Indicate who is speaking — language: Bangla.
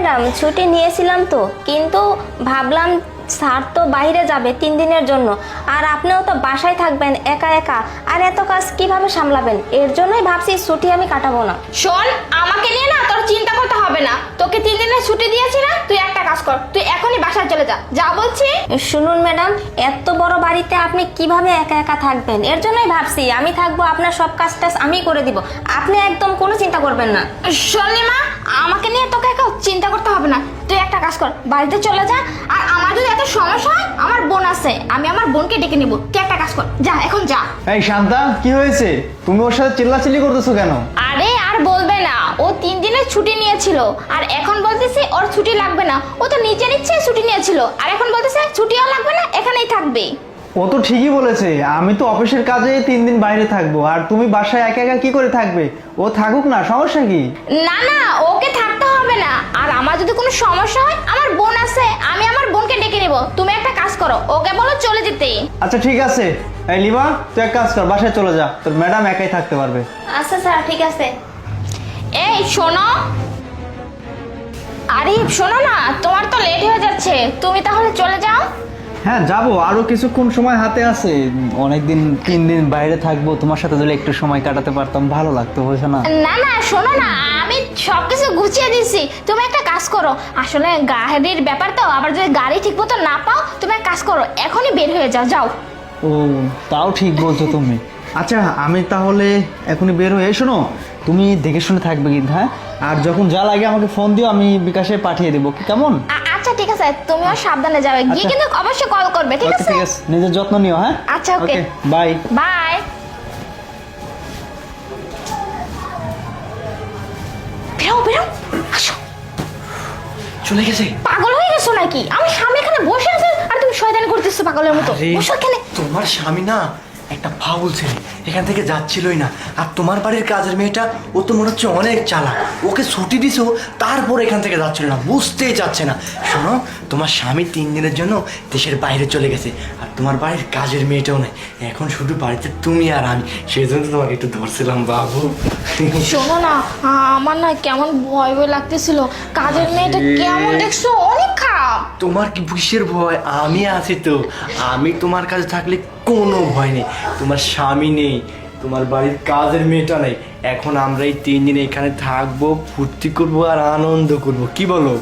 Speaker 1: ম্যাডাম, ছুটি নিয়েছিলাম তো, কিন্তু ভাবলাম স্যার তো বাইরে যাবে 3 দিনের জন্য, আর আপনিও তো বাসায় থাকবেন একা একা, আর এত কাজ কিভাবে সামলাবেন? এর জন্যই ভাবছি ছুটি আমি কাটাবো না।
Speaker 2: শোন, আমাকে নিয়ে না তোর চিন্তা করতে হবে না। তোকে 3 দিনের ছুটি দিয়েছি না, তুই একটা কাজ কর, তুই এখনই বাসায় চলে যা, যা বলছি।
Speaker 1: শুনুন ম্যাডাম, এত বড় বাড়িতে আপনি কিভাবে একা একা থাকবেন? এর জন্যই ভাবছি আমি থাকবো, আপনার সব কাজ টাজ আমি করে দিব, আপনি একদম কোনো চিন্তা করবেন না।
Speaker 2: শর্ণিমা, আমাকে নিয়ে তোকে একা চিন্তা করতে হবে না। তুই একটা কাজ কর, বাড়িতে চলে যা। আর আমার যদি এত সমস্যা হয়, আমার বোন আছে, আমি আমার বোনকে ডেকে নিব। তুই একটা কাজ কর, যা, এখন যা।
Speaker 3: এই শান্তা, কি হয়েছে? তুমি ওর সাথে চিল্লাচিল্লি করতেছো কেন?
Speaker 2: আরে আর বলবে না, ও 3 দিনের ছুটি নিয়েছিল, আর এখন বলতেছে ওর ছুটি লাগবে না। ও তো নিচে নিচ্ছে ছুটি নিয়েছিল, আর এখন বলতেছে ছুটিও লাগবে না, এখানেই থাকবে।
Speaker 3: ও তো ঠিকই বলেছে, আমি তো অফিসের কাজে 3 দিন বাইরে থাকবো, আর তুমি বাসায় একা একা কি করে থাকবে? ও থাকুক না, সমস্যা কি?
Speaker 2: না না, ওকে থাকতে হবে না। আর আমার যদি কোনো সমস্যা হয়, আমার বোন আছে, আমি আমার বোনকে ডেকে নেব। তুমি একটা কাজ করো, ওকে বলো চলে যেতে।
Speaker 3: আচ্ছা ঠিক আছে। এই লিমা, তুই এক কাজ কর, বাসায় চলে যা, তোর ম্যাডাম একাই থাকতে পারবে।
Speaker 1: আচ্ছা স্যার, ঠিক আছে।
Speaker 2: এই শোনো, আরে শোনো না, তোমার তো লেট হয়ে যাচ্ছে, তুমি তাহলে চলে যাও।
Speaker 3: হ্যাঁ যাবো, আরো কিছুক্ষণ সময় হাতে আছে। অনেকদিন 3 দিন বাইরে থাকবো, তোমার সাথে যদি একটু সময় কাটাতে পারতাম ভালো লাগতো, বুঝছো না?
Speaker 2: না না, শোনো না, আমি সবকিছু গুছিয়ে দিছি। তুমি একটা কাজ করো, আসলে গাড়ির ব্যাপার তো, আবার যদি গাড়ি ঠিক মতো না পাও, তুমি এক কাজ করো, এখনই বের হয়ে যাও, যাও।
Speaker 3: ও, তাও ঠিক বলছো তুমি। আচ্ছা আমি তাহলে এখনই বের হয়ে, শোনো তুমি দেখে শুনে থাকবে কিন্তু, হ্যাঁ? আর যখন যা লাগে আমাকে ফোন দিও, আমি বিকাশে পাঠিয়ে দেবো, কেমন?
Speaker 2: আচ্ছা ঠিক আছে, তুমিও সাবধানে যাবে, গিয়ে
Speaker 3: আচ্ছা।
Speaker 2: কিন্তু অবশ্যই কল করবে, ঠিক
Speaker 3: ওকে,
Speaker 2: আছে?
Speaker 3: ঠিক আছে, নিজের যত্ন নিও, হ্যাঁ?
Speaker 2: আচ্ছা, ওকে।
Speaker 3: বাই।
Speaker 2: বাই। বেরো বেরো, আসো।
Speaker 4: চলে গেছে।
Speaker 2: পাগল হয়ে গেছো নাকি? আমি সামনে এখানে বসে আছি, আর তুমি শয়তানি করতেছো পাগলের মতো।
Speaker 4: আরে,
Speaker 2: বসো এখানে।
Speaker 4: তোমার স্বামী না একটা ফাউল ছেলে, এখান থেকে যাচ্ছিলই না। আর তোমার বাড়ির কাজের মেয়েটা, ও তো মনে হচ্ছে অনেক চালাক। ওকে ছুটি দিছো, তারপর এখান থেকে যাচ্ছিল না, বুঝতেই চাচ্ছে না। শোনো, তোমার স্বামী 3 দিনের জন্য দেশের বাইরে চলে গেছে, আর তোমার বাড়ির কাজের মেয়েটাও নাই। এখন শুধু বাড়িতে তুমি আর আমি, সেই জন্য তো তোমাকে একটু ধরছিলাম বাবু।
Speaker 2: শোনো না, আমার না কেমন ভয় ভয় লাগতেছিল। কাজের মেয়েটা কেমন দেখছো, অনেক খারাপ।
Speaker 4: তোমার কি কিসের ভয়? আমি আছি তো। আমি তোমার কাছে থাকলে কোনো ভয় নেই। তোমার স্বামী নেই, তোমার বাড়ির কাজের মেয়েটা নেই। এখন আমরা এই 3 দিন এখানে থাকবো, ফুর্তি করবো আর আনন্দ করবো, কি বলো?